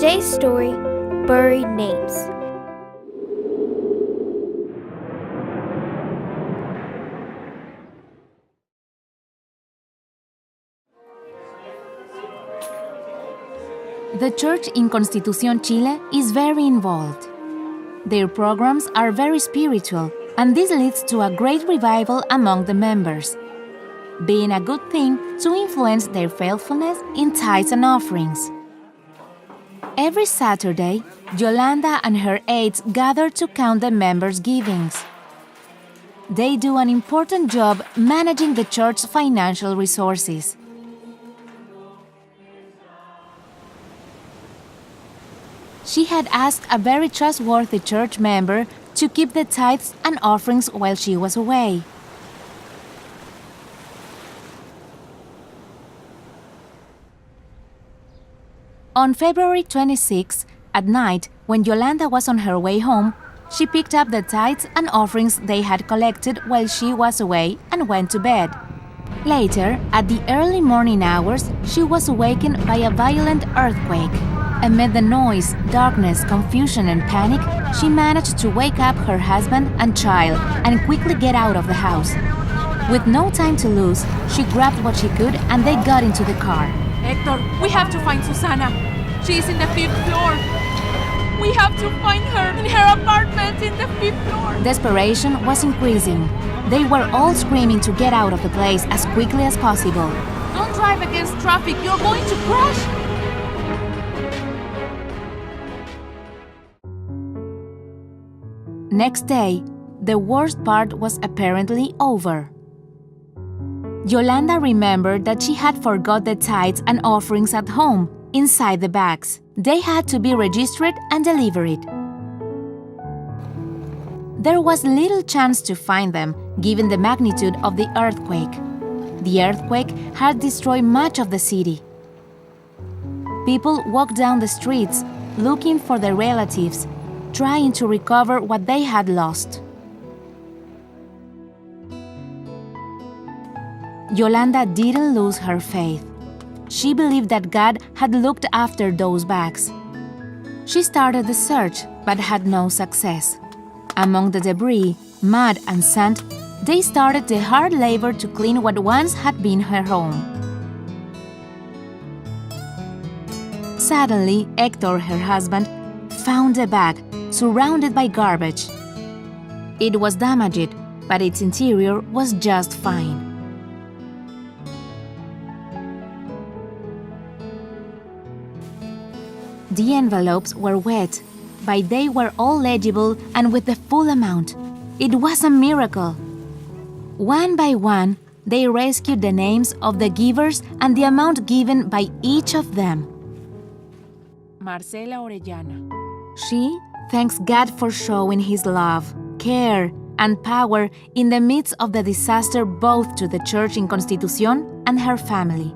Today's story, Buried Names. The church in Constitución, Chile is very involved. Their programs are very spiritual, and this leads to a great revival among the members, being a good thing to influence their faithfulness in tithes and offerings. Every Saturday, Yolanda and her aides gather to count the members' givings. They do an important job managing the church's financial resources. She had asked a very trustworthy church member to keep the tithes and offerings while she was away. On February 26, at night, when Yolanda was on her way home, she picked up the tithes and offerings they had collected while she was away and went to bed. Later, at the early morning hours, she was awakened by a violent earthquake. Amid the noise, darkness, confusion, and panic, she managed to wake up her husband and child and quickly get out of the house. With no time to lose, she grabbed what she could and they got into the car. Hector, we have to find Susana. She is in the 5th floor. We have to find her in her apartment in the 5th floor. Desperation was increasing. They were all screaming to get out of the place as quickly as possible. Don't drive against traffic. You're going to crash. Next day, the worst part was apparently over. Yolanda remembered that she had forgot the tithes and offerings at home, inside the bags. They had to be registered and delivered. There was little chance to find them, given the magnitude of the earthquake. The earthquake had destroyed much of the city. People walked down the streets, looking for their relatives, trying to recover what they had lost. Yolanda didn't lose her faith. She believed that God had looked after those bags. She started the search, but had no success. Among the debris, mud, and sand, they started the hard labor to clean what once had been her home. Suddenly, Hector, her husband, found a bag surrounded by garbage. It was damaged, but its interior was just fine. The envelopes were wet, but they were all legible and with the full amount. It was a miracle. One by one, they rescued the names of the givers and the amount given by each of them. Marcela Orellana. She thanks God for showing His love, care, and power in the midst of the disaster both to the church in Constitución and her family.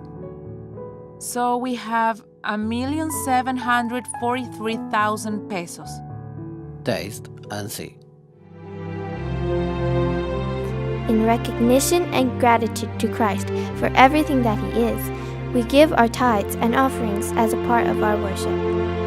So we have 1,743,000 pesos. Taste and see. In recognition and gratitude to Christ for everything that He is, we give our tithes and offerings as a part of our worship.